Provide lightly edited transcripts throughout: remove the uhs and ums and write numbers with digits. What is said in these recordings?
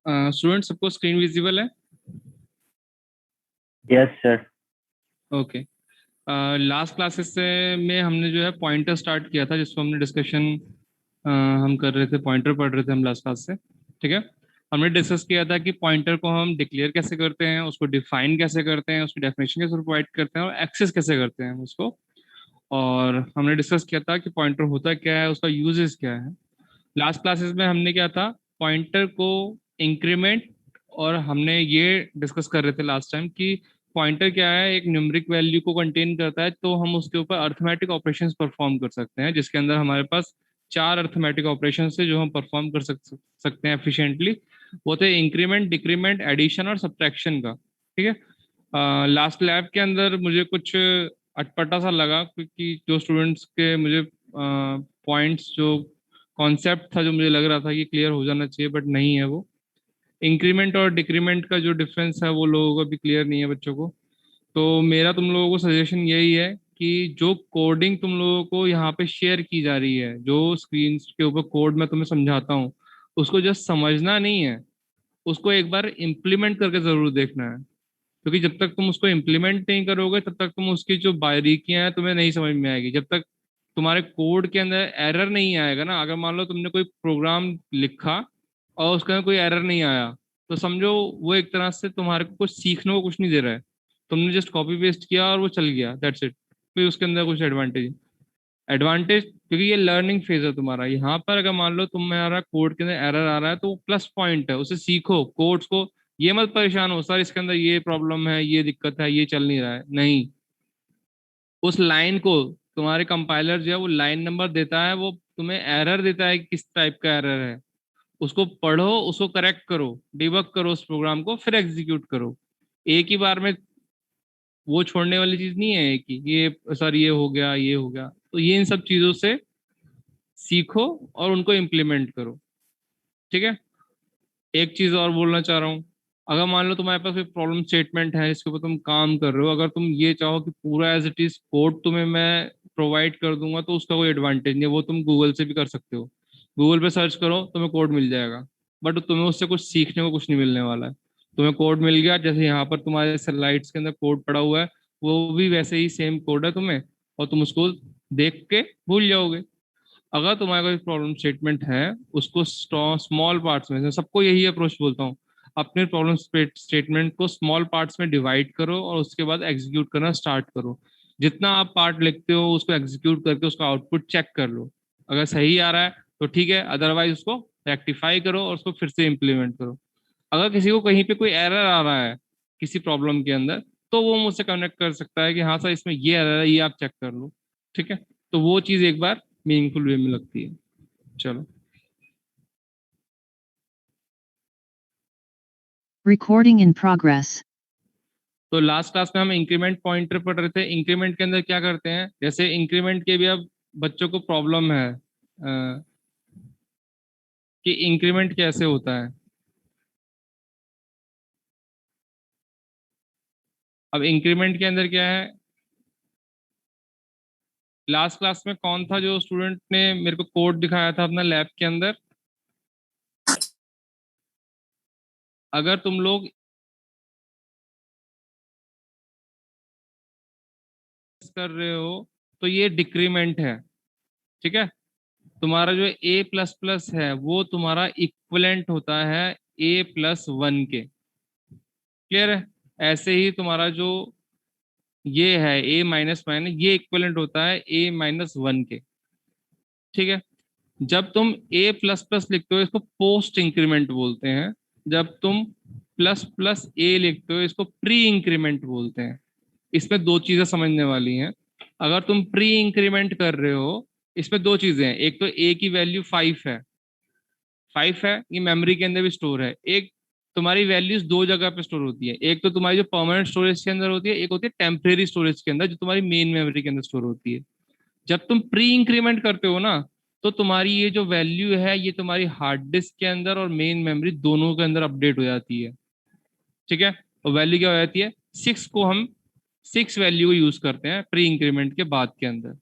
Student सबको screen visible है? Yes sir. Okay. Last classes से में हमने जो है पॉइंटर स्टार्ट किया था, जिसको हमने डिस्कशन हम कर रहे थे, पॉइंटर पढ़ रहे थे हम लास्ट क्लास से। ठीक है। हमने डिस्कस किया था कि पॉइंटर को हम डिक्लेयर कैसे करते हैं, उसको डिफाइन कैसे करते हैं, उसकी डेफिनेशन कैसे प्रोवाइड करते हैं और एक्सेस कैसे करते हैं उसको। और हमने डिस्कस किया था कि पॉइंटर होता क्या है, उसका यूजेस क्या है। लास्ट क्लासेस में हमने क्या था, पॉइंटर को इंक्रीमेंट, और हमने ये डिस्कस कर रहे थे लास्ट टाइम कि पॉइंटर क्या है, एक न्यूमेरिक वैल्यू को कंटेन करता है, तो हम उसके ऊपर अर्थमेटिक ऑपरेशंस परफॉर्म कर सकते हैं, जिसके अंदर हमारे पास चार अर्थमेटिक ऑपरेशंस है जो हम परफॉर्म कर सकते हैं एफिशिएंटली। वो थे इंक्रीमेंट, डिक्रीमेंट, एडिशन और सब्ट्रैक्शन का। ठीक है। लास्ट लैब के अंदर मुझे कुछ अटपटा सा लगा, क्योंकि जो स्टूडेंट्स के मुझे पॉइंट्स, जो कॉन्सेप्ट था, जो मुझे लग रहा था कि क्लियर हो जाना चाहिए, बट नहीं है वो। इंक्रीमेंट और डिक्रीमेंट का जो डिफरेंस है वो लोगों को भी क्लियर नहीं है, बच्चों को। तो मेरा तुम लोगों को सजेशन यही है कि जो कोडिंग तुम लोगों को यहाँ पे शेयर की जा रही है, जो स्क्रीन के ऊपर कोड मैं तुम्हें समझाता हूँ, उसको जस्ट समझना नहीं है, उसको एक बार इम्प्लीमेंट करके जरूर देखना है। क्योंकि जब तक तुम उसको इम्प्लीमेंट नहीं करोगे, तब तक तुम उसकी जो बारीकियां हैं तुम्हें नहीं समझ में आएगी। जब तक तुम्हारे कोड के अंदर एरर नहीं आएगा ना, अगर मान लो तुमने कोई प्रोग्राम लिखा और उसके अंदर कोई एरर नहीं आया, तो समझो वो एक तरह से तुम्हारे को कुछ सीखने को कुछ नहीं दे रहा है। तुमने जस्ट कॉपी पेस्ट किया और वो चल गया, दैट्स इट। कोई उसके अंदर कुछ एडवांटेज एडवांटेज क्योंकि ये लर्निंग फेज है तुम्हारा। यहाँ पर अगर मान लो तुम्हारा कोड के अंदर एरर आ रहा है, तो वो प्लस पॉइंट है, उसे सीखो कोड्स को। ये मत परेशान हो सर इसके अंदर ये प्रॉब्लम है, ये दिक्कत है, ये चल नहीं रहा है, नहीं। उस लाइन को, तुम्हारे कंपाइलर जो है वो लाइन नंबर देता है, वो तुम्हें एरर देता है कि किस टाइप का एरर है। उसको पढ़ो, उसको करेक्ट करो, डिबग करो उस प्रोग्राम को, फिर एग्जीक्यूट करो। एक ही बार में वो छोड़ने वाली चीज नहीं है कि ये सर ये हो गया, ये हो गया। तो ये इन सब चीजों से सीखो और उनको इम्प्लीमेंट करो। ठीक है। एक चीज और बोलना चाह रहा हूँ, अगर मान लो तुम्हारे पास कोई प्रॉब्लम स्टेटमेंट है जिसके ऊपर तुम काम कर रहे हो, अगर तुम ये चाहो कि पूरा एज इट इज कोड तुम्हें मैं प्रोवाइड कर दूंगा, तो उसका कोई एडवांटेज नहीं है। वो तुम गूगल से भी कर सकते हो, गूगल पे सर्च करो तुम्हें कोड मिल जाएगा। बट तुम्हें उससे कुछ सीखने को कुछ नहीं मिलने वाला है। तुम्हें कोड मिल गया, जैसे यहाँ पर तुम्हारे स्लाइड्स के अंदर कोड पड़ा हुआ है, वो भी वैसे ही सेम कोड है तुम्हें, और तुम उसको देख के भूल जाओगे। अगर तुम्हारा कोई प्रॉब्लम स्टेटमेंट है, उसको स्मॉल पार्ट्स में, सबको यही अप्रोच बोलता हूँ, अपने प्रॉब्लम स्टेटमेंट को स्मॉल पार्ट्स में डिवाइड करो और उसके बाद एग्जीक्यूट करना स्टार्ट करो। जितना आप पार्ट लिखते हो उसको एग्जीक्यूट करके उसका आउटपुट चेक कर लो। अगर सही आ रहा है तो ठीक है, अदरवाइज उसको रेक्टिफाई करो और उसको फिर से इम्प्लीमेंट करो। अगर किसी को कहीं पे कोई एरर आ रहा है किसी प्रॉब्लम के अंदर, तो वो मुझसे कनेक्ट कर सकता है कि हाँ सर इसमें ये एरर है, ये आप चेक कर लो। ठीक है। तो वो चीज़ एक बार मीनिंगफुल वे में लगती है। चलो। Recording in progress. तो लास्ट क्लास में हम इंक्रीमेंट पॉइंटर पढ़ रहे थे। इंक्रीमेंट के अंदर क्या करते हैं, जैसे इंक्रीमेंट के भी अब बच्चों को प्रॉब्लम है कि इंक्रीमेंट कैसे होता है। अब इंक्रीमेंट के अंदर क्या है, लास्ट क्लास में कौन था जो स्टूडेंट ने मेरे को कोड दिखाया था अपना लैब के अंदर? अगर तुम लोग कर रहे हो तो ये डिक्रीमेंट है। ठीक है। तुम्हारा जो ए प्लस प्लस है वो तुम्हारा इक्वलेंट होता है A+1 के। क्लियर है? ऐसे ही तुम्हारा जो ये है A-, ये इक्वलेंट होता है A-1 के। ठीक है। जब तुम A++ लिखते हो इसको पोस्ट इंक्रीमेंट बोलते हैं। जब तुम प्लस प्लस ए लिखते हो इसको प्री इंक्रीमेंट बोलते हैं। इसमें दो चीजें समझने वाली हैं। अगर तुम प्री इंक्रीमेंट कर रहे हो, इसमें दो चीजें हैं। एक तो ए की वैल्यू 5 है, 5 है, ये मेमोरी के अंदर भी स्टोर है। एक तुम्हारी वैल्यूज दो जगह पे स्टोर होती है, एक तो तुम्हारी जो परमानेंट स्टोरेज के अंदर होती है, एक होती है टेम्परेरी स्टोरेज के अंदर जो तुम्हारी मेन मेमोरी के अंदर स्टोर होती है। जब तुम प्री इंक्रीमेंट करते हो ना, तो तुम्हारी ये जो वैल्यू है ये तुम्हारी हार्ड डिस्क के अंदर और मेन मेमोरी दोनों के अंदर अपडेट हो जाती है। ठीक है। और वैल्यू क्या हो जाती है, 6 को हम 6 वैल्यू को यूज करते हैं प्री इंक्रीमेंट के बाद के अंदर।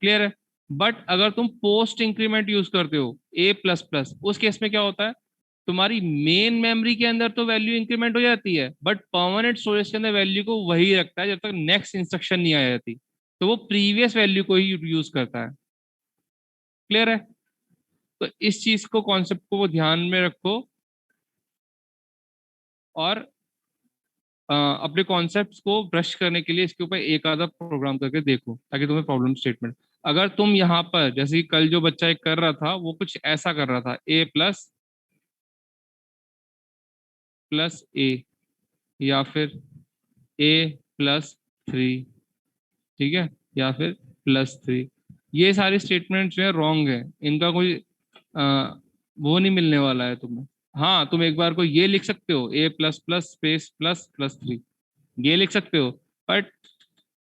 क्लियर है? बट अगर तुम पोस्ट इंक्रीमेंट यूज करते हो A++, उस केस में क्या होता है, तुम्हारी मेन मेमोरी के अंदर तो वैल्यू इंक्रीमेंट हो जाती है, बट परमानेंट स्टोरेज के अंदर वैल्यू को वही रखता है जब तक नेक्स्ट इंस्ट्रक्शन नहीं आ जाती। तो वो प्रीवियस वैल्यू को ही यूज करता है। क्लियर है? तो इस चीज को, कॉन्सेप्ट को वो ध्यान में रखो, और अपने कॉन्सेप्ट्स को ब्रश करने के लिए इसके ऊपर एक आधा प्रोग्राम करके देखो, ताकि तुम्हें प्रॉब्लम स्टेटमेंट, अगर तुम यहाँ पर जैसे कि कल जो बच्चा एक कर रहा था वो कुछ ऐसा कर रहा था, ए प्लस प्लस ए, या फिर ए प्लस थ्री, ठीक है, या फिर प्लस थ्री, ये सारे स्टेटमेंट जो है रॉन्ग है। इनका कोई वो नहीं मिलने वाला है तुम्हें। हाँ, तुम एक बार को ये लिख सकते हो, A plus plus space plus plus three, ये लिख सकते हो, बट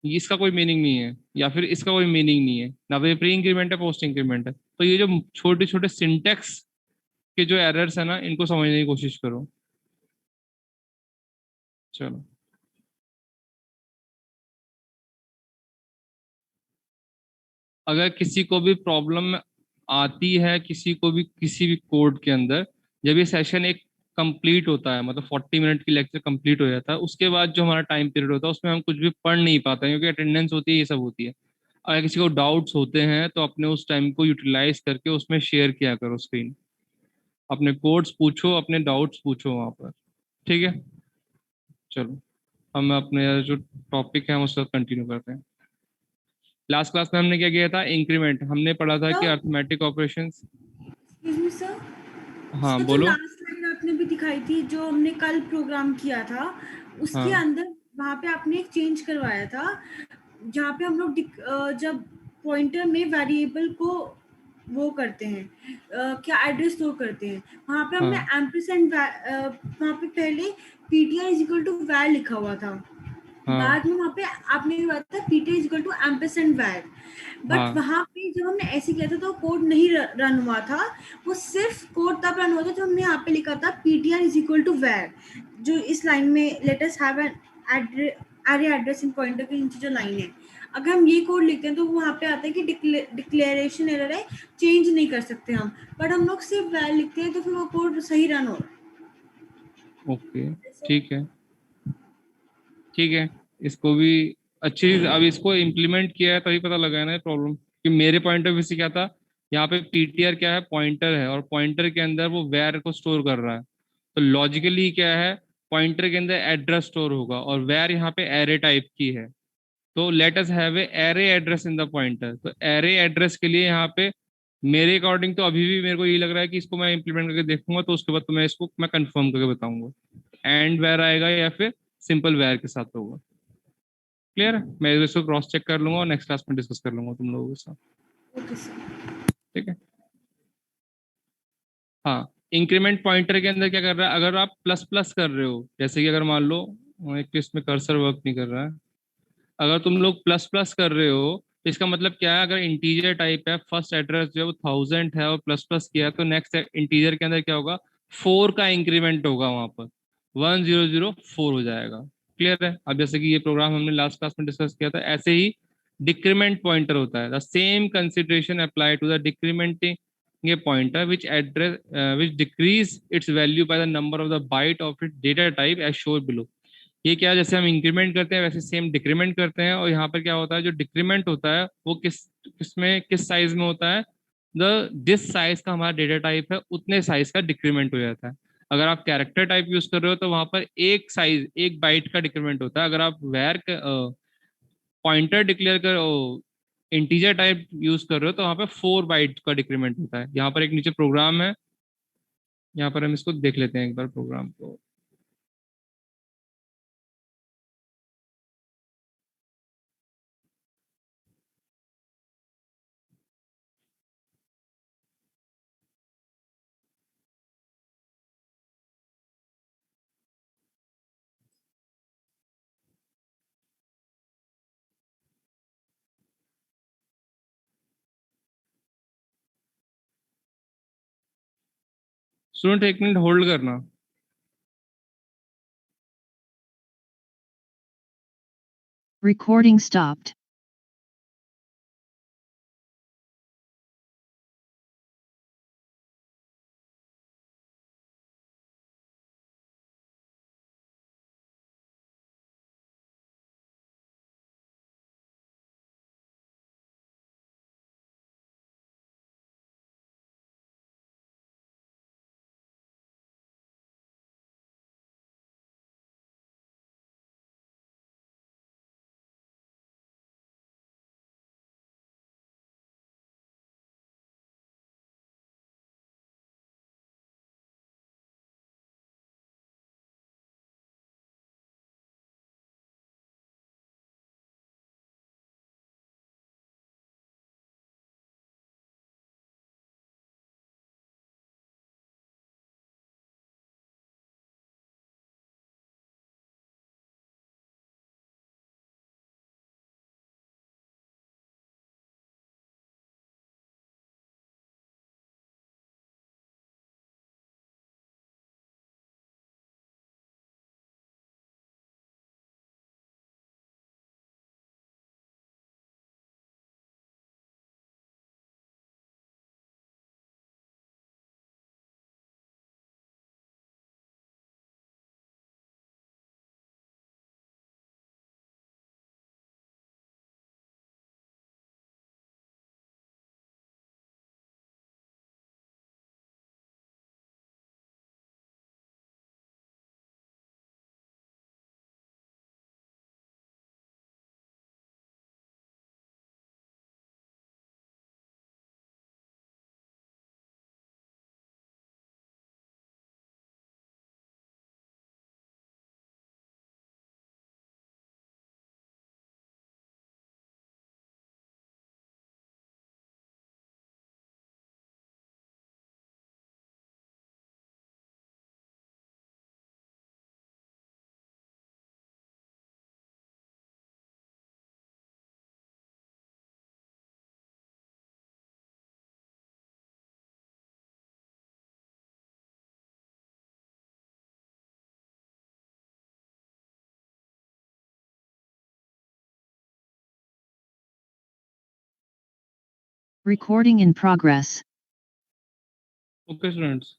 इसका कोई मीनिंग नहीं है, या फिर इसका कोई मीनिंग नहीं है ना, तो ये प्री इंक्रीमेंट है पोस्ट इंक्रीमेंट है। तो ये जो छोटे छोटे सिंटेक्स के जो एरर्स है ना, इनको समझने की कोशिश करो। चलो, अगर किसी को भी प्रॉब्लम आती है, किसी को भी किसी भी कोड के अंदर, जब ये सेशन एक कंप्लीट होता है, मतलब 40 मिनट की लेक्चर कंप्लीट हो जाता है, उसके बाद जो हमारा टाइम पीरियड होता है उसमें हम कुछ भी पढ़ नहीं पाते हैं, क्योंकि अटेंडेंस होती है, ये सब होती है। अगर किसी को डाउट्स होते हैं तो अपने उस टाइम को यूटिलाइज करके उसमें शेयर किया करो स्क्रीन, अपने कोड्स पूछो, अपने डाउट्स पूछो वहां पर। ठीक है? चलो, हम अपने जो टॉपिक है हम उसका कंटिन्यू करते हैं। लास्ट क्लास में हमने क्या किया था, इंक्रीमेंट हमने पढ़ा था कि sir, arithmetic operations. Excuse me sir. हाँ सर, जो बोलो। लास्ट स्लाइड आपने भी दिखाई थी, जो हमने कल प्रोग्राम किया था, उसके हाँ अंदर वहाँ पे आपने एक चेंज करवाया था, जहाँ पे हम लोग जब पॉइंटर में वेरिएबल को वो करते हैं, क्या एड्रेस स्टोर करते हैं, वहाँ पे हमने हाँ एम्परसेंड, वहाँ पे पहले पीटीआर इज इक्वल टू वैर लिखा हुआ था, हाँ बाद में वहाँ पे आपने बताया था PTR is equal to ampersand var, but हाँ वहाँ पे जब हमने ऐसे किया था तो कोड नहीं रन हुआ था। वो सिर्फ कोड तब रन हुआ था जब हमने यहाँ पे लिखा था ptr इज इक्वल टू वैर, जो इस लाइन में let us have an array address in pointer के नीचे जो लाइन है, अगर हम ये कोड लिखते हैं तो वहाँ पे आता है कि डिक्लेरेशन एरर है, चेंज नहीं कर सकते हम, बट हम लोग सिर्फ वैर लिखते हैं तो फिर वो कोड सही रन हो ओके, रहा ठीक है, ठीक है। इसको भी अच्छी, अब इसको इम्प्लीमेंट किया है तभी पता लगा है ना प्रॉब्लम, कि मेरे पॉइंट ऑफ व्यू से क्या था, यहाँ पे पीटीआर क्या है, पॉइंटर है, और पॉइंटर के अंदर वो वेर को स्टोर कर रहा है। तो लॉजिकली क्या है, पॉइंटर के अंदर एड्रेस स्टोर होगा, और वेर यहाँ पे एरे टाइप की है। तो let us have a array address in the pointer. तो एरे एड्रेस के लिए यहाँ पे मेरे अकॉर्डिंग तो अभी भी मेरे को यही लग रहा है कि इसको मैं इंप्लीमेंट करके देखूंगा, तो उसके बाद तो मैं इसको मैं कंफर्म करके बताऊंगा, एंड वेर आएगा या फिर सिंपल वेर के साथ होगा। क्लियर है? मैं इसको क्रॉस चेक कर लूंगा और नेक्स्ट क्लास में डिस्कस कर लूंगा तुम लोगों के साथ। Okay sir. ठीक है? हाँ, इंक्रीमेंट पॉइंटर के अंदर क्या कर रहा है, अगर आप प्लस प्लस कर रहे हो, जैसे कि अगर मान लो एक तो इसमें कर्सर वर्क नहीं कर रहा है, अगर तुम लोग प्लस प्लस कर रहे हो तो इसका मतलब क्या है, अगर इंटीजर टाइप है, फर्स्ट एड्रेस जो है वो 1000 है और प्लस प्लस किया है, तो नेक्स्ट इंटीजर के अंदर क्या होगा, 4 का इंक्रीमेंट होगा वहां पर, 1004 हो जाएगा। क्लियर है? अब जैसे कि ये प्रोग्राम हमने लास्ट क्लास में डिस्कस किया था, ऐसे ही डिक्रीमेंट पॉइंटर होता है, the same consideration apply to the decrementing ये pointer which address which decrease its value by the number of the byte of it data type as shown below. ये क्या है, जैसे हम इंक्रीमेंट करते हैं वैसे सेम डिक्रीमेंट करते हैं, और यहाँ पर क्या होता है, जो डिक्रीमेंट होता है वो किसमें किस साइज में होता है, द जिस साइज का हमारा डेटा टाइप है उतने साइज का डिक्रीमेंट हो जाता है। अगर आप कैरेक्टर टाइप यूज कर रहे हो तो वहां पर एक साइज, एक बाइट का डिक्रीमेंट होता है। अगर आप वैर पॉइंटर डिक्लेयर कर इंटीजर टाइप यूज कर रहे हो तो वहां पर 4 बाइट का डिक्रीमेंट होता है। यहाँ पर एक नीचे प्रोग्राम है, यहाँ पर हम इसको देख लेते हैं एक बार प्रोग्राम को। स्टूडेंट एक मिनट होल्ड करना। Recording stopped. Recording in progress. Okay students,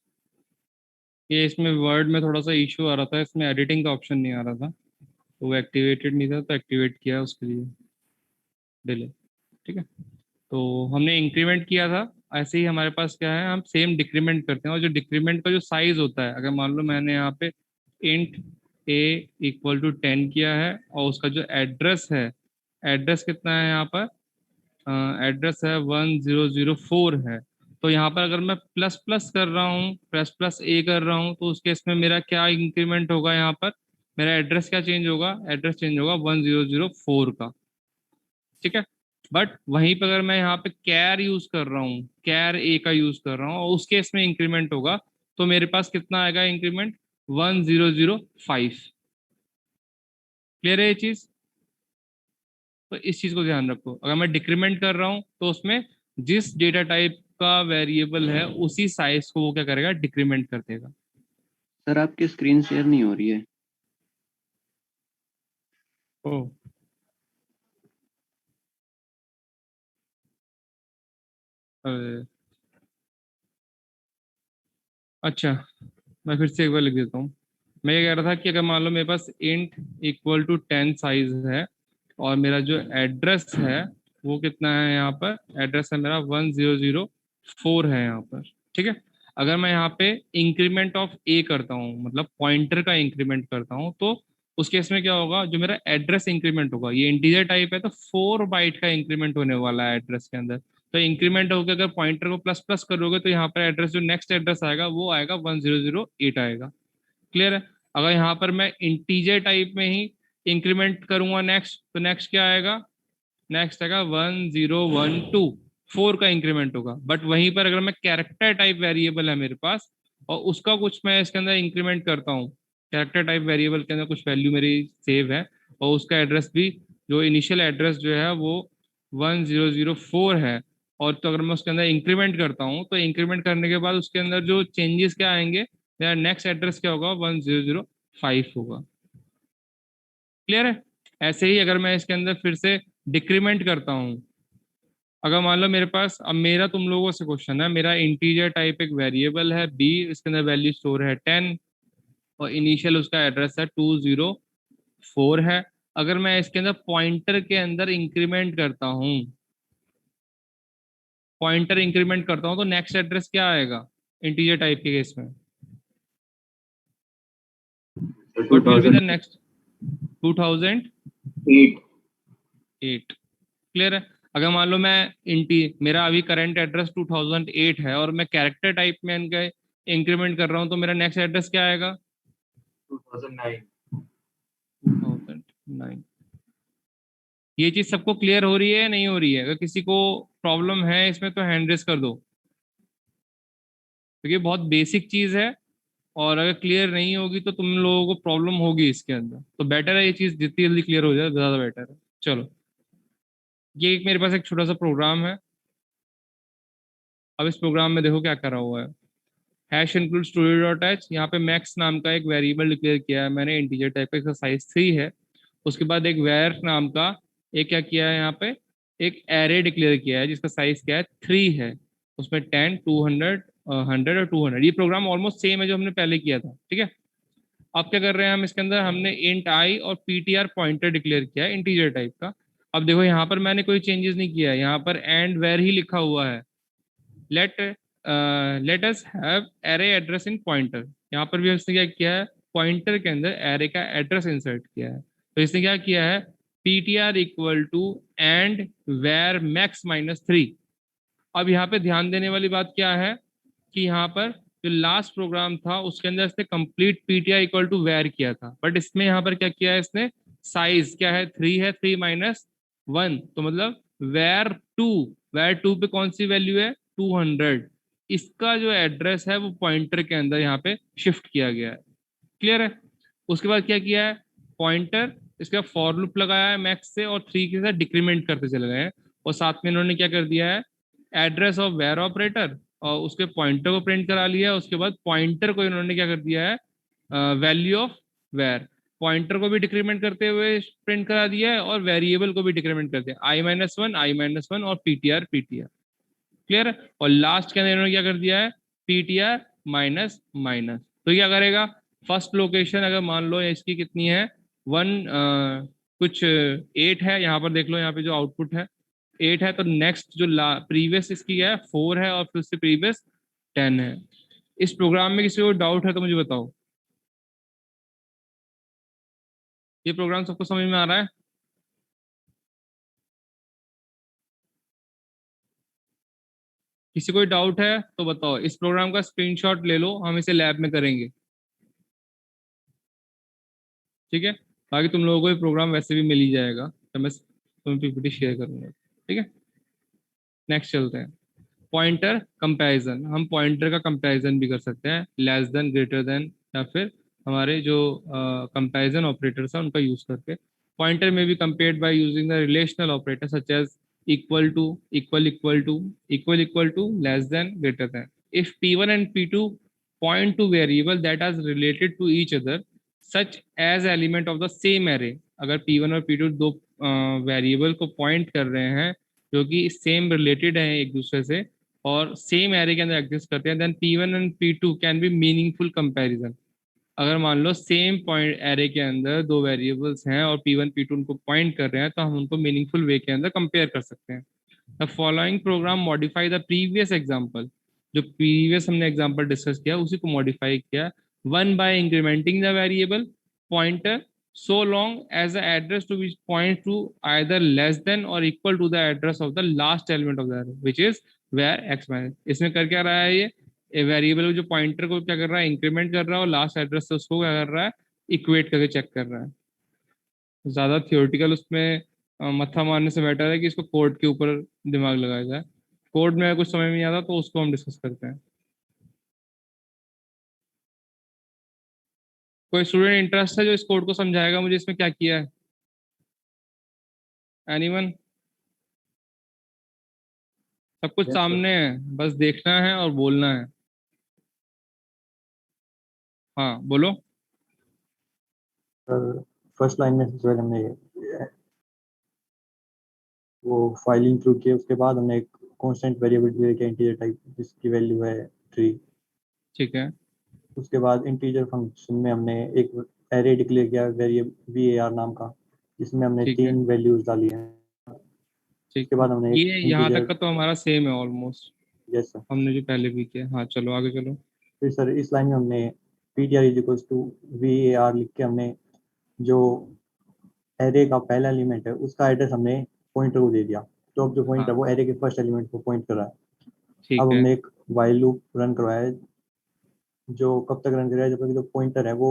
ये इसमें वर्ड में थोड़ा सा इशू आ रहा था, इसमें एडिटिंग का ऑप्शन नहीं आ रहा था, तो वो एक्टिवेटेड नहीं था, तो एक्टिवेट किया उसके लिए डिले। ठीक है, तो हमने इंक्रीमेंट किया था। ऐसे ही हमारे पास क्या है, हम सेम डिक्रीमेंट करते हैं, और जो डिक्रीमेंट का जो साइज होता है, अगर मान लो मैंने यहाँ पे इंट a इक्वल टू 10 किया है, और उसका जो एड्रेस है, एड्रेस कितना है यहाँ पर, एड्रेस है 1004 है। तो यहाँ पर अगर मैं प्लस प्लस कर रहा हूँ, प्लस प्लस ए कर रहा हूँ, तो उस केस में मेरा क्या इंक्रीमेंट होगा, यहाँ पर मेरा एड्रेस क्या चेंज होगा, एड्रेस चेंज होगा 1004 का। ठीक है, बट वहीं पर अगर मैं यहाँ पे कैर यूज कर रहा हूँ, कैर ए का यूज कर रहा हूँ, और उस केस में इंक्रीमेंट होगा, तो मेरे पास कितना आएगा इंक्रीमेंट, 1005। क्लियर है ये चीज? तो इस चीज को ध्यान रखो, अगर मैं डिक्रीमेंट कर रहा हूँ तो उसमें जिस डेटा टाइप का वेरिएबल है उसी साइज को वो क्या करेगा, डिक्रीमेंट कर देगा। सर आपकी स्क्रीन शेयर नहीं हो रही है। ओ अरे, अच्छा, मैं फिर से एक बार लिख देता हूँ। मैं ये कह रहा था कि अगर मान लो मेरे पास इंट इक्वल टू 10 साइज है, और मेरा जो एड्रेस है वो कितना है, यहाँ पर एड्रेस है मेरा 1004 है यहाँ पर। ठीक है, अगर मैं यहाँ पे इंक्रीमेंट ऑफ ए करता हूँ, मतलब पॉइंटर का इंक्रीमेंट करता हूँ, तो उस केस में क्या होगा, जो मेरा एड्रेस इंक्रीमेंट होगा, ये इंटीजर टाइप है, तो 4 बाइट का इंक्रीमेंट होने वाला है एड्रेस के अंदर। तो इंक्रीमेंट होकर अगर पॉइंटर को प्लस प्लस करोगे, तो यहाँ पर एड्रेस, जो नेक्स्ट एड्रेस आएगा वो आएगा 1008 आएगा। क्लियर है? अगर यहाँ पर मैं इंटीजर टाइप में ही इंक्रीमेंट करूंगा नेक्स्ट, तो नेक्स्ट क्या आएगा, नेक्स्ट आएगा 1012, 4 का इंक्रीमेंट होगा। बट वहीं पर अगर मैं कैरेक्टर टाइप वेरिएबल है मेरे पास, और उसका कुछ मैं इसके अंदर इंक्रीमेंट करता हूँ, कैरेक्टर टाइप वेरिएबल के अंदर कुछ वैल्यू मेरी सेव है, और उसका एड्रेस भी, जो इनिशियल एड्रेस जो है वो 1004 है, और तो अगर मैं उसके अंदर इंक्रीमेंट करता हूँ, तो इंक्रीमेंट करने के बाद उसके अंदर जो चेंजेस क्या आएंगे, मेरा नेक्स्ट एड्रेस क्या होगा, 1005 होगा। क्लियर है? ऐसे ही अगर मैं इसके अंदर फिर से डिक्रीमेंट करता हूँ, अगर मान लो मेरे पास, अब मेरा तुम लोगों से क्वेश्चन है, मेरा इंटीजर टाइप एक वेरिएबल है बी, इसके अंदर वैल्यू स्टोर है 10, और इनिशियल उसका एड्रेस है 204 है। अगर मैं इसके अंदर पॉइंटर के अंदर इंक्रीमेंट करता हूँ, पॉइंटर इंक्रीमेंट करता हूँ, तो नेक्स्ट एड्रेस क्या आएगा इंटीजर टाइप के केस में, what will be the next, 2008। Clear है? अगर मान लो मैं मेरा अभी करंट एड्रेस 2008 है, और मैं कैरेक्टर टाइप में इनका इंक्रीमेंट कर रहा हूँ, तो मेरा नेक्स्ट एड्रेस क्या आएगा, 2009। ये चीज सबको क्लियर हो रही है या नहीं हो रही है? अगर किसी को प्रॉब्लम है इसमें तो हैंड रेस कर दो, क्योंकि ये बहुत बेसिक चीज है, और अगर क्लियर नहीं होगी तो तुम लोगों को प्रॉब्लम होगी इसके अंदर। तो बेटर है ये चीज जितनी जल्दी क्लियर हो जाए ज्यादा बेटर है। चलो, ये एक मेरे पास एक छोटा सा प्रोग्राम है। अब इस प्रोग्राम में देखो क्या करा हुआ है, hash include story dot H, यहाँ पे मैक्स नाम का एक वेरिएबल डिक्लेयर किया है मैंने, इंटीजर टाइप का, इसका साइज 3 है। उसके बाद एक वेर नाम का एक क्या किया है, यहाँ पे एक एरे डिक्लेयर किया है जिसका साइज क्या है, 3 है। उसमें 10, 200, 100 और 200, ये प्रोग्राम ऑलमोस्ट सेम है जो हमने पहले किया था। ठीक है, अब क्या कर रहे हैं हम, इसके अंदर हमने इंट आई और पीटीआर पॉइंटर डिक्लेयर किया है इंटीजर टाइप का। अब देखो यहाँ पर मैंने कोई चेंजेस नहीं किया है, यहाँ पर एंड वेर ही लिखा हुआ है। Let us have array address in pointer, यहाँ पर भी उसने क्या किया है, पॉइंटर के अंदर एरे का एड्रेस इंसर्ट किया है। तो इसने क्या किया है, ptr equal to and var max -3। अब यहाँ पे ध्यान देने वाली बात क्या है, कि यहाँ पर जो लास्ट प्रोग्राम था उसके अंदर इसने complete ptr equal to var किया था, बट इसमें यहाँ पर क्या किया है इसने, साइज क्या है, 3 है, 3 - 1, तो मतलब वेर टू पे कौन सी वैल्यू है, 200। इसका जो एड्रेस है वो पॉइंटर के अंदर यहाँ पे शिफ्ट किया गया है। क्लियर है? उसके बाद क्या किया है, पॉइंटर, इसका फॉर लूप लगाया है मैक्स से, और 3 के साथ डिक्रीमेंट करते चले गए हैं, और साथ में इन्होंने क्या कर दिया है, एड्रेस ऑफ वेर ऑपरेटर, और उसके पॉइंटर को प्रिंट करा लिया। उसके बाद पॉइंटर को इन्होंने क्या कर दिया है, वैल्यू ऑफ वेर, पॉइंटर को भी डिक्रीमेंट करते हुए प्रिंट करा दिया है, और वेरिएबल को भी डिक्रीमेंट कर दिया, i-1, i-1 और ptr। क्लियर है। और लास्ट के अंदर इन्होंने क्या कर दिया है, पीटीआर माइनस माइनस। तो क्या करेगा, फर्स्ट लोकेशन अगर मान लो इसकी कितनी है, वन कुछ 8 है, यहाँ पर देख लो, यहाँ पे जो आउटपुट है 8 है, तो नेक्स्ट जो प्रीवियस इसकी क्या है 4 है, और फिर उससे प्रीवियस 10 है। इस प्रोग्राम में किसी को डाउट है तो मुझे बताओ। ये प्रोग्राम सबको समझ में आ रहा है? किसी कोई डाउट है तो बताओ। इस प्रोग्राम का स्क्रीनशॉट ले लो, हम इसे लैब में करेंगे, ठीक है। बाकी तुम लोगों को ये प्रोग्राम वैसे भी मिल ही जाएगा, तो मैं तुम्हें पीपीटी शेयर करूंगा, ठीक है। नेक्स्ट चलते हैं, पॉइंटर कंपैरिजन। हम पॉइंटर का कंपैरिजन भी कर सकते हैं, लेस देन, ग्रेटर देन, या फिर हमारे जो कंपैरिजन ऑपरेटर्स हैं उनका यूज करके। पॉइंटर में भी compared by using the relational operator such as equal to, equal equal to, equal equal to, less than, greater than. If p1 and p2 point to variable that are related to each other such as element of the same array, अगर p1 और p2 दो variable को point कर रहे हैं जो कि same related हैं एक दूसरे से और सेम एरे के अंदर एग्जिस्ट करते हैं, then p1 and p2 can be meaningful comparison. अगर मान लो सेम पॉइंट एरे के अंदर दो वेरिएबल्स हैं और p1 p2 उनको पॉइंट कर रहे हैं, तो हम उनको मीनिंगफुल वे के अंदर कंपेयर कर सकते हैं। The following program modify the previous example, जो प्रीवियस हमने एग्जाम्पल डिस्कस किया उसी को मॉडिफाई किया। One by incrementing the variable pointer so long as the address to which point to either less than or equal to the address of the last element of the array which is where x minus। इसमें कर क्या रहा है, ये variable जो pointer को क्या कर रहा है, इंक्रीमेंट कर रहा है, और लास्ट एड्रेस से उसको क्या कर रहा है, इक्वेट करके चेक कर रहा है। ज्यादा थियोरटिकल उसमें मत्था मारने से बेटर है कि इसको कोड के ऊपर दिमाग लगाया जाए। कोड में कुछ समझ में नहीं आता तो उसको हम डिस्कस करते हैं। कोई स्टूडेंट इंटरेस्ट है जो इस कोड को समझाएगा मुझे इसमें क्या किया है? एनीवन? सब कुछ सामने है, बस देखना है और बोलना है। हाँ बोलो। फर्स्ट लाइन में सबसे पहले हमने वो फाइलिंग थ्रू किया, उसके बाद हमने एक कांस्टेंट वेरिएबल डिक्लेयर किया इंटीजर टाइप जिसकी वैल्यू है 3। ठीक है। उसके बाद इंटीजर फंक्शन में हमने एक एरे डिक्लेयर किया वेरिएबल var नाम का, जिसमें हमने ठीक है। 3 वैल्यूज डाली हैं। ठीक उसके बाद हमने ये यहाँ इंटीजर, तक का तो हमारा सेम है ऑलमोस्ट, यस सर। हमने जो पहले भी किया। हाँ चलो आगे चलो। फिर सर इस लाइन में हमने ptr is equals to var लिख के हमने जो एरे का पहला एलिमेंट है उसका एड्रेस हमने पॉइंटर को दे दिया। तो अब जो पॉइंटर हाँ वो एरे के फर्स्ट एलिमेंट को पॉइंट कर रहा है। ठीक अब है। हमने एक वाइल लूप रन करवाया है जो कब तक रन करेगा जब तक जो पॉइंटर है वो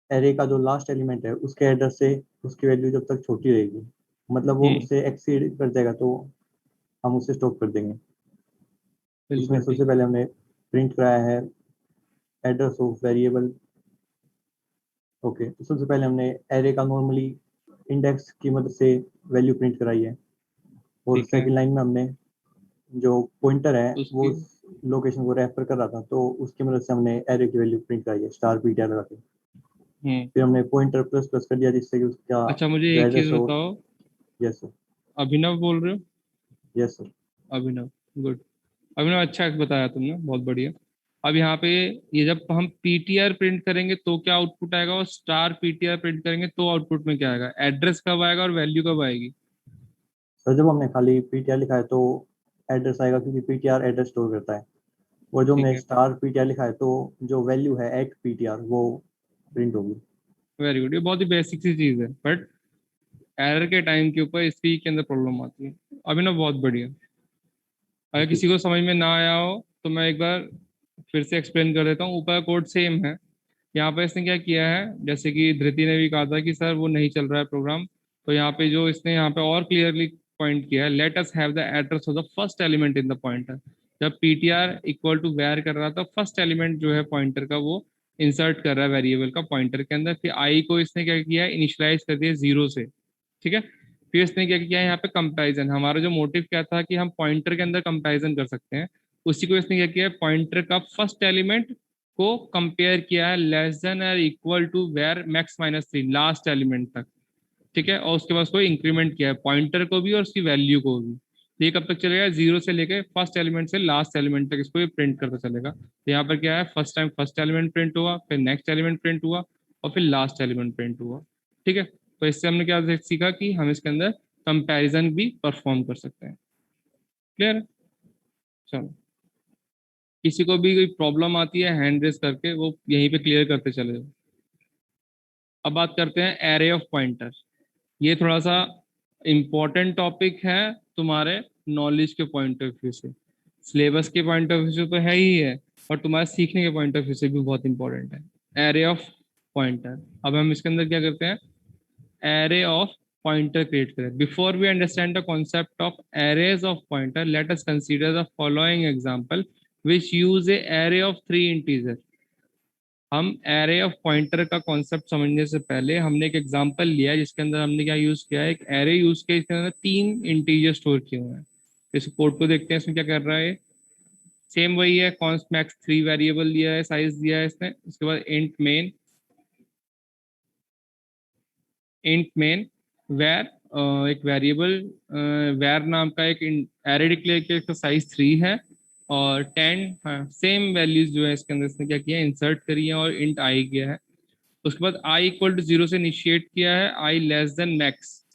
एरे का जो लास्ट एलिमेंट है उसके एड्रेस से उसकी वैल्यू जब तक छोटी रहेगी, मतलब वो उससे एक्सीड कर जाएगा तो हम उसे स्टॉप कर देंगे। इसमें बिल्कुल ठीक। सबसे पहले हमने प्रिंट कराया है एड्रेस ऑफ वेरिएबल। ओके, तो सबसे पहले हमने एरे का नॉर्मली इंडेक्स की मदद से वैल्यू प्रिंट कराई है, और ठीक है। सेकंड लाइन में हमने जो पॉइंटर है वो उसकी लोकेशन को रेफर कर रहा था तो उसकी मदद से हमने एरे की वैल्यू प्रिंट कराई है स्टार ptr लगा के। फिर हमने पॉइंटर प्लस प्लस कर दिया जिससे कि उसका अच्छा मुझे जो एक चीज एड्रेस हो। बताओ, यस सर। अभिनव बोल रहे हो? Yes sir. Abhinav, good. Abhinav अच्छा बताया तुमने, बहुत बढ़िया। अब यहाँ पे ये जब हम पीटीआर प्रिंट करेंगे तो क्या आउटपुट आएगा, और स्टार पीटीआर प्रिंट करेंगे तो आउटपुट में क्या आएगा, एड्रेस कब आएगा और वैल्यू कब आएगी? सर जब हमने खाली ptr लिखा है तो एड्रेस आएगा क्योंकि ptr एड्रेस स्टोर करता है, और जो ठीक हमने है, स्टार ptr लिखा है तो जो वैल्यू है एट ptr वो प्रिंट होगी। Very good. ये बहुत ही बेसिक सी चीज है, बट एरर के टाइम के ऊपर इसी के अंदर प्रॉब्लम आती है। अभिनव बहुत बढ़िया। अगर किसी को समझ में ना आया हो तो मैं एक बार फिर से एक्सप्लेन कर देता हूँ। ऊपर कोड सेम है, यहाँ पे इसने क्या किया है, जैसे कि धृति ने भी कहा था कि सर वो नहीं चल रहा है प्रोग्राम, तो यहाँ पे जो इसने यहाँ पे और क्लियरली पॉइंट किया है, let us have the address of the first element in the pointer. जब पीटीआर इक्वल टू वेर कर रहा था, फर्स्ट एलिमेंट जो है पॉइंटर का वो इंसर्ट कर रहा है वेरिएबल का पॉइंटर के अंदर। फिर आई को इसने क्या किया है, इनिशियलाइज कर दिया 0 से, ठीक है। फिर इसने क्या किया है, यहाँ पे कंपैरिजन। हमारा जो मोटिव क्या था कि हम पॉइंटर के अंदर कंपैरिजन कर सकते हैं, उसी को इसने क्या किया है, पॉइंटर का फर्स्ट एलिमेंट को कंपेयर किया है लेस देन और equal to var max minus 3 last element तक, ठीक है। और उसके बाद उसको इंक्रीमेंट किया है पॉइंटर को भी और उसकी वैल्यू को भी। तो ये कब तक चलेगा, 0 से लेके फर्स्ट एलिमेंट से लास्ट एलिमेंट तक इसको ये प्रिंट करता चलेगा। तो यहाँ पर क्या है, first time first element print हुआ, फिर नेक्स्ट एलिमेंट प्रिंट हुआ, और फिर लास्ट एलिमेंट प्रिंट हुआ। ठीक है, तो इससे हमने क्या सीखा कि हम इसके अंदर कंपैरिजन भी परफॉर्म कर सकते हैं। क्लियर है? चलो, किसी को भी कोई प्रॉब्लम आती है हैंड रेस करके वो यहीं पे क्लियर करते चले जाओ। अब बात करते हैं एरे ऑफ पॉइंटर। ये थोड़ा सा इम्पोर्टेंट टॉपिक है तुम्हारे नॉलेज के पॉइंट ऑफ व्यू से, सिलेबस के पॉइंट ऑफ व्यू से तो है ही है, और तुम्हारे सीखने के पॉइंट ऑफ व्यू से भी बहुत इंपॉर्टेंट है एरे ऑफ पॉइंटर। अब हम इसके अंदर क्या करते हैं, एरे ऑफ pointer create करें। Before we understand the concept of arrays of pointer, let us consider the following example which use a array of 3 integer। हम array of pointer का concept समझने से पहले हमने एक एग्जांपल लिया जिसके अंदर हमने क्या यूज किया है, एक array यूज किया इसके अंदर 3 integer स्टोर किए हुए हैं। इस कोड को देखते हैं इसमें क्या कर रहा है। सेम वही है, कॉन्स्ट मैक्स 3 वेरिएबल दिया है, साइज दिया है इसने, उसके बाद इंट मेन वैर एक वेरिएबल वैर नाम का एक एरे डिक्लेयर किया, इसका साइज 3 है, और 10 सेम वैल्यूज जो है इसके अंदर इसने क्या किया, इंसर्ट करी है और इंट आई किया है। उसके बाद आई इक्वल टू 0 से इनिशिएट किया है, आई लेस देन मैक्स,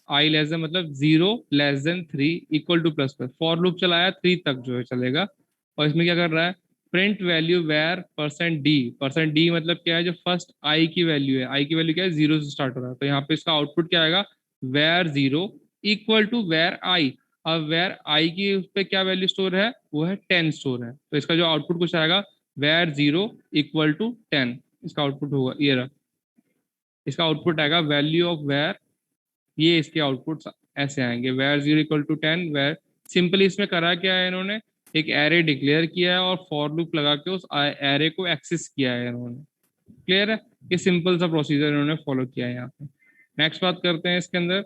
आई लेस देन मतलब 0 less than 3 equal two plus plus, for loop चलाया 3 तक जो है चलेगा। और इसमें क्या कर रहा है, print value var percent D मतलब क्या है, जो फर्स्ट आई की वैल्यू है, आई की वैल्यू क्या है, 0 से स्टार्ट हो रहा है, तो यहाँ पे इसका आउटपुट क्या आएगा, var 0 equal to var I. अब वेर आई की उस पर क्या वैल्यू स्टोर है, वो है 10 स्टोर है, तो इसका जो आउटपुट कुछ आएगा वेर 0 इक्वल टू 10, इसका आउटपुट होगा ये रहा, इसका आउटपुट आएगा वैल्यू ऑफ वेर, ये इसके आउटपुट ऐसे आएंगे, var 0 equal to 10 var. Simply इसमें करा क्या है इन्होंने, एक एरे डिक्लेयर किया है और फॉर लूप लगा के उस एरे को एक्सेस किया है इन्होंने। क्लियर है, ये सिंपल सा प्रोसीजर इन्होंने फॉलो किया है यहाँ पे। नेक्स्ट बात करते हैं इसके अंदर,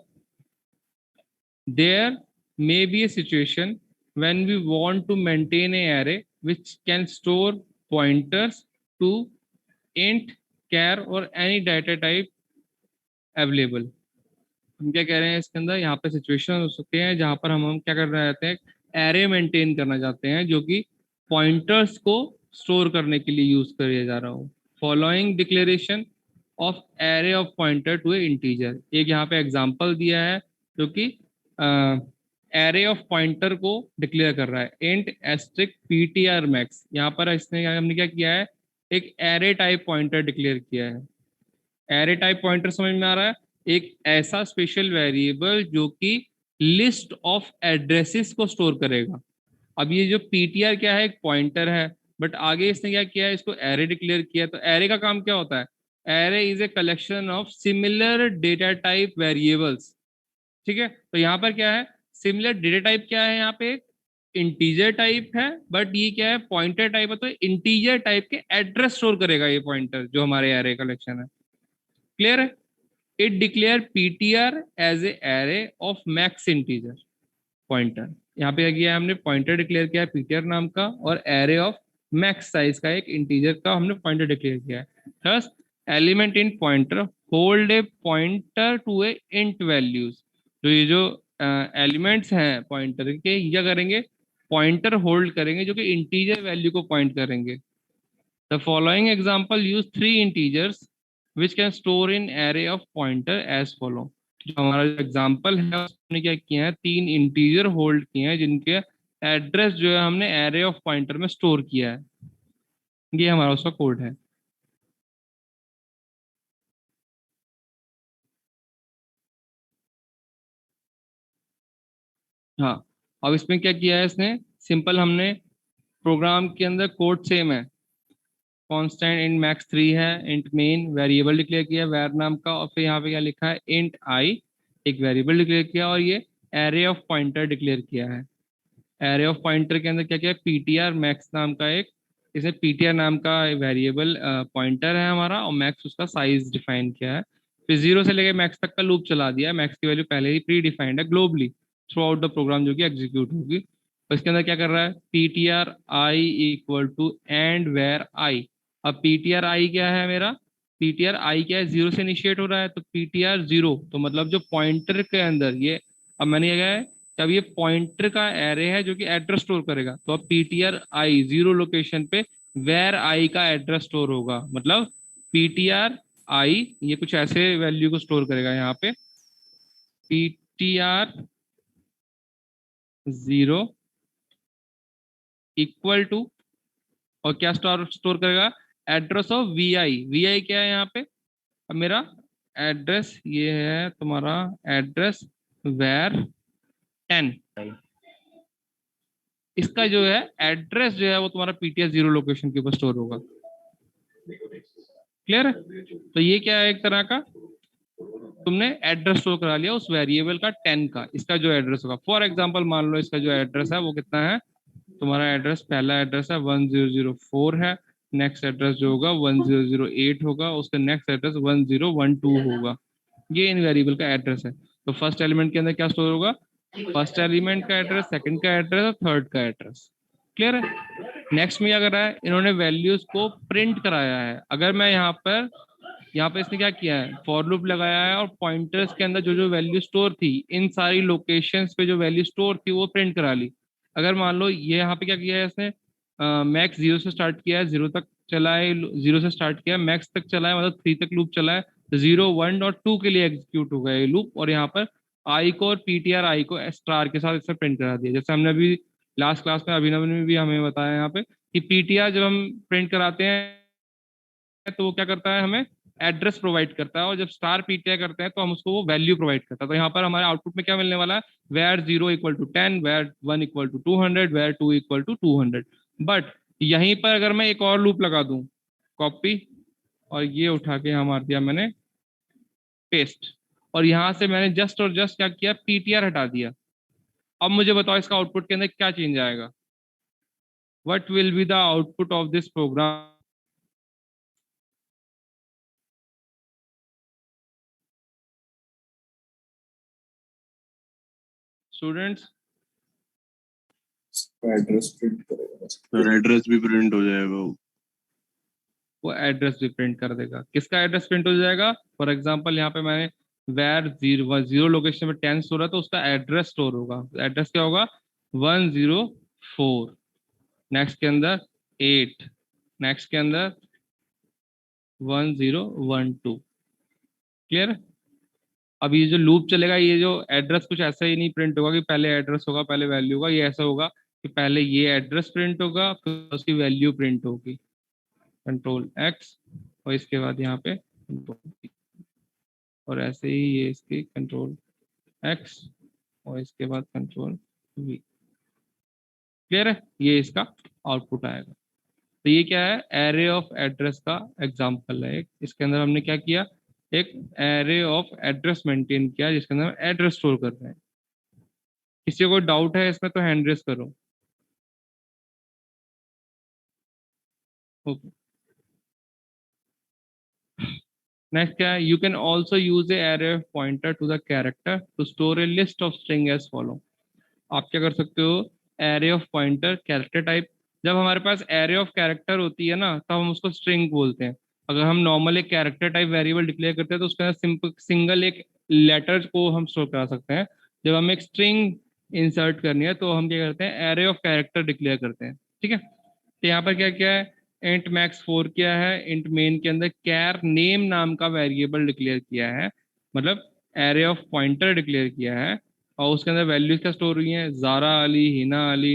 there may be a situation when we want to maintain a array which can store pointers to int char or any data type available. हम क्या कह रहे हैं इसके अंदर, यहाँ पे सिचुएशन हो सकते हैं जहां पर हम क्या कर रहे होते हैं, एरे मेंटेन करना चाहते हैं जो कि पॉइंटर्स को स्टोर करने के लिए यूज किया जा रहा हो। Following declaration of array of pointer to a integer, एक यहाँ पे एग्जांपल दिया है जो कि एरे ऑफ पॉइंटर को डिक्लेयर कर रहा है, इंट एस्ट्रिक ptr मैक्स। यहाँ पर इसने हमने क्या किया है, एक एरे टाइप पॉइंटर डिक्लेयर किया है। एरे टाइप पॉइंटर समझ में आ रहा है, एक ऐसा स्पेशल वेरिएबल जो कि लिस्ट ऑफ एड्रेसेस को स्टोर करेगा। अब ये जो ptr क्या है, एक पॉइंटर है, बट आगे इसने क्या किया है, इसको एरे डिक्लेयर किया। तो एरे का काम क्या होता है, array is a collection of similar data type variables. ठीक है, तो यहाँ पर क्या है, सिमिलर डेटा टाइप क्या है, यहाँ पे इंटीजर टाइप है, बट ये क्या है, पॉइंटर टाइप है, तो इंटीजर टाइप के एड्रेस स्टोर करेगा ये पॉइंटर जो हमारे एरे कलेक्शन है। क्लियर है, it declare ptr as a array of max integer pointer। यहाँ पे क्या किया हमने, पॉइंटर डिक्लेयर किया है ptr नाम का, और एरे ऑफ मैक्स साइज का एक इंटीजर का हमने पॉइंटर डिक्लेयर किया है। Thus element in pointer hold a pointer to a int values. तो ये जो एलिमेंट्स हैं पॉइंटर के, ये क्या करेंगे, पॉइंटर होल्ड करेंगे जो कि इंटीजर वैल्यू को पॉइंट करेंगे। The following example use 3 integers which can store in array of pointer as follow। जो हमारा एग्जांपल है उसने क्या किया है, 3 इंटीजर होल्ड किए हैं जिनके एड्रेस जो है हमने एरे ऑफ पॉइंटर में स्टोर किया है। ये हमारा उसका कोड है। हाँ, अब इसमें क्या किया है इसने, सिंपल हमने प्रोग्राम के अंदर कोड सेम है, कांस्टेंट इंट मैक्स 3 है, इंट मेन वेरिएबल डिक्लेयर किया वैर नाम का, और फिर यहाँ पे क्या लिखा है, इंट आई एक वेरिएबल डिक्लेयर किया, और ये एरे ऑफ पॉइंटर डिक्लेयर किया है। एरे ऑफ पॉइंटर के अंदर क्या किया, ptr मैक्स नाम का एक, इसे ptr नाम का वेरिएबल पॉइंटर है हमारा, और मैक्स उसका साइज डिफाइन किया है। फिर 0 से लेकर मैक्स तक का लूप चला दिया, मैक्स की वैल्यू पहले ही प्री डिफाइंड है globally throughout the program जो कि एग्जीक्यूट होगी। तो इसके अंदर क्या कर रहा है, ptr i equal to and var I. अब ptr i क्या है मेरा, ptr i क्या है, 0 से इनिशिएट हो रहा है, तो ptr 0 तो मतलब जो पॉइंटर के अंदर ये, अब मैंने क्या है अब ये पॉइंटर का एरे है जो कि एड्रेस स्टोर करेगा, तो अब पीटीआर आई 0 लोकेशन पे वेर आई का एड्रेस स्टोर होगा, मतलब पीटीआर आई ये कुछ ऐसे वैल्यू को स्टोर करेगा यहाँ पे, पीटीआर 0 इक्वल टू, और क्या स्टोर स्टोर करेगा, address of V I. V I क्या है यहाँ पे, अब मेरा एड्रेस ये है तुम्हारा एड्रेस वेर 10, इसका जो है एड्रेस जो है वो तुम्हारा पीटीआर 0 लोकेशन के ऊपर स्टोर होगा। क्लियर है? तो ये क्या है, एक तरह का तुमने एड्रेस स्टोर करा लिया उस वेरिएबल का 10 का, इसका जो एड्रेस होगा। फॉर एग्जांपल मान लो इसका जो एड्रेस है वो कितना है, तुम्हारा एड्रेस पहला एड्रेस है 1004 है, नेक्स्ट एड्रेस जो होगा 1008 होगा, उसका नेक्स्ट एड्रेस 1012 होगा। ये इन वेरिएबल का एड्रेस है। तो फर्स्ट एलिमेंट के अंदर क्या स्टोर होगा, फर्स्ट एलिमेंट का एड्रेस, सेकंड का एड्रेस और थर्ड का एड्रेस। क्लियर है? नेक्स्ट में क्या करा है, इन्होंने वैल्यूज को प्रिंट कराया है। अगर मैं यहाँ पे इसने क्या किया है, फॉर लूप लगाया है और पॉइंटर्स के अंदर जो जो वैल्यू स्टोर थी, इन सारी लोकेशंस पे जो वैल्यू स्टोर थी वो प्रिंट करा ली। अगर मान लो ये यहाँ पे क्या किया है इसने, मैक्स 0 से स्टार्ट किया है, 0 तक चला है, 0 से स्टार्ट किया है, मैक्स तक चला है, मतलब 3 तक लूप चला है, तो 0, 1 और 2 के लिए एग्जीक्यूट होगा ये लूप, और यहाँ पर आई को और पीटीआर आई को स्टार के साथ इससे प्रिंट करा दिया। जैसे हमने अभी लास्ट क्लास में अभिनव ने भी हमें बताया यहाँ पे कि पीटीआर जब हम प्रिंट कराते हैं तो वो क्या करता है, हमें एड्रेस प्रोवाइड करता है, और जब स्टार पीटीआर करते हैं तो हम उसको वो वैल्यू प्रोवाइड करता है। तो यहाँ पर हमारे आउटपुट में क्या मिलने वाला है, var 0 equal to 10, var 1 equal to 200, var 2 equal to 200। But यहीं पर अगर मैं एक और लूप लगा दूं, कॉपी, और ये उठा के यहाँ मार दिया मैंने पेस्ट, और यहाँ से मैंने जस्ट और जस्ट क्या किया, पीटीआर हटा दिया। अब मुझे बताओ इसका आउटपुट के अंदर क्या चेंज आएगा, what will be the output of this program. Students, address print करेगा सर, एड्रेस भी प्रिंट हो जाएगा वो एड्रेस भी प्रिंट कर देगा। किसका एड्रेस प्रिंट हो जाएगा, फॉर एग्जांपल यहाँ पे मैंने वेर 0 लोकेशन में 10 स्टोर है, तो उसका एड्रेस स्टोर होगा। एड्रेस क्या होगा, 104, नेक्स्ट के अंदर 8, नेक्स्ट के अंदर 1012। क्लियर? अब ये जो लूप चलेगा, ये जो एड्रेस कुछ ऐसा ही नहीं प्रिंट होगा कि पहले एड्रेस होगा पहले वैल्यू होगा, ये ऐसा होगा कि पहले ये एड्रेस प्रिंट होगा फिर उसकी वैल्यू प्रिंट होगी, कंट्रोल एक्स, और इसके बाद यहाँ पे कंट्रोल V, और ऐसे ही ये इसकी कंट्रोल एक्स और इसके बाद कंट्रोल V। क्लियर है? ये इसका आउटपुट आएगा। तो ये क्या है, एरे ऑफ एड्रेस का एग्जांपल है एक। इसके अंदर हमने क्या किया, एक एरे ऑफ एड्रेस मेंटेन किया जिसके अंदर एड्रेस स्टोर कर रहे हैं। किसी को डाउट है इसमें तो हैंड रेस करो। ओके, नेक्स्ट क्या है, you can also use a array of pointer to the character to store a list of string as follow. आप क्या कर सकते हो, array of pointer character type, जब हमारे पास एरे ऑफ कैरेक्टर होती है ना तब हम उसको स्ट्रिंग बोलते हैं। अगर हम नॉर्मल एक कैरेक्टर टाइप वेरिएबल डिक्लेयर करते हैं तो उसके अंदर सिंपल सिंगल एक लेटर को हम स्टोर करा सकते हैं। जब हम एक स्ट्रिंग इंसर्ट करनी है तो हम क्या करते हैं, एरे ऑफ कैरेक्टर डिक्लेयर करते हैं। ठीक है, तो यहाँ पर क्या क्या है, इंट मैक्स 4 किया है, इंट मेन के अंदर कैर नेम नाम का वेरिएबल डिक्लेयर किया है, मतलब एरे ऑफ पॉइंटर डिक्लेयर किया है, और उसके अंदर वैल्यूज क्या स्टोर हुई हैं, जारा अली, हिना अली,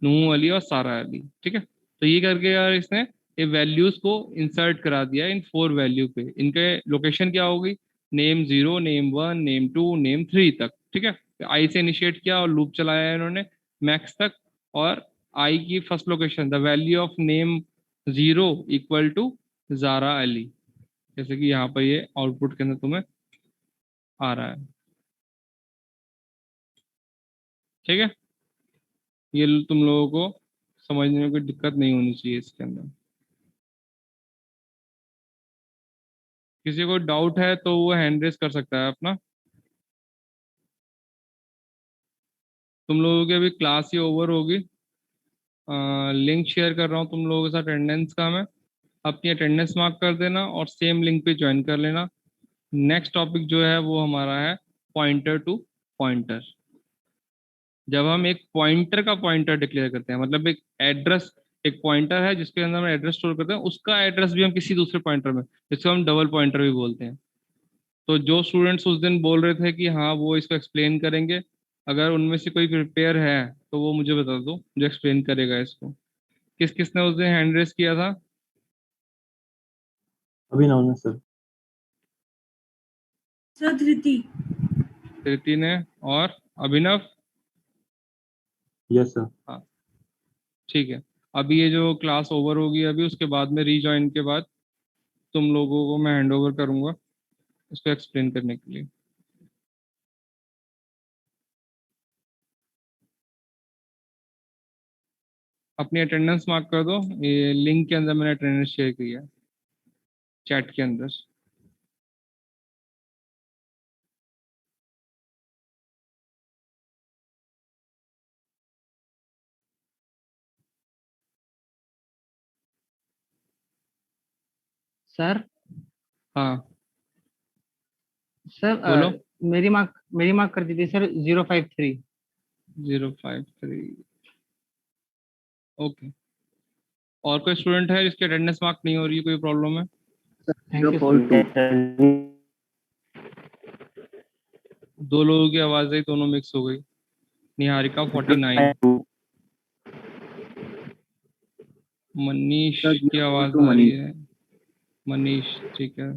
नूह अली और सारा अली। ठीक है, तो ये करके यार इसने ये वैल्यूज को इंसर्ट करा दिया इन 4 वैल्यू पे। इनके लोकेशन क्या होगी, नेम 0, नेम 1, नेम 2, नेम 3 तक। ठीक है, आई से इनिशिएट किया और लूप चलाया है इन्होंने मैक्स तक, और आई की first location the value of name 0 equal to Zara Ali, जैसे कि यहाँ पर ये आउटपुट के अंदर तुम्हें आ रहा है। ठीक है, ये तुम लोगों को समझने में कोई दिक्कत नहीं होनी चाहिए इसके अंदर। किसी को डाउट है तो वो हैंड रेस कर सकता है अपना। तुम लोगों की अभी क्लास ही ओवर होगी, लिंक शेयर कर रहा हूँ तुम लोगों के साथ अटेंडेंस का। मैं अपनी अटेंडेंस मार्क कर देना और सेम लिंक पे ज्वाइन कर लेना। नेक्स्ट टॉपिक जो है वो हमारा है पॉइंटर टू पॉइंटर। जब हम एक पॉइंटर का पॉइंटर डिक्लेयर करते हैं, मतलब एक एड्रेस, एक पॉइंटर है जिसके अंदर हम एड्रेस स्टोर करते हैं, उसका एड्रेस भी हम किसी दूसरे पॉइंटर में, जिसको हम डबल पॉइंटर भी बोलते हैं। तो जो स्टूडेंट्स उस दिन बोल रहे थे कि हाँ वो इसको एक्सप्लेन करेंगे, अगर उनमें से कोई प्रिपेयर है तो वो मुझे बता दो जो एक्सप्लेन करेगा इसको। किस किसने उस दिन हैंड रेस किया था? अभिनव ने सर। सर धृति। कृति ने, और अभिनव? Yes sir. हाँ ठीक है। अभी ये जो क्लास ओवर होगी अभी, उसके बाद में रीजॉइन के बाद तुम लोगों को मैं हैंड ओवर करूंगा इसको एक्सप्लेन करने के लिए। अपनी अटेंडेंस मार्क कर दो, ये लिंक के अंदर मैंने अटेंडेंस शेयर किया है चैट के अंदर। सर हाँ सर बोलो। मेरी मार्क कर दीजिए सर 053। 053, ओके। और कोई स्टूडेंट है जिसकी अटेंडेंस मार्क नहीं हो रही है, कोई प्रॉब्लम है? थैंक यू 042 दो लोगों की आवाजें दोनों मिक्स हो गई। निहारिका 49, मनीष सर की आवाज 042 आ रही मनीष। है। मनीष ठीक है।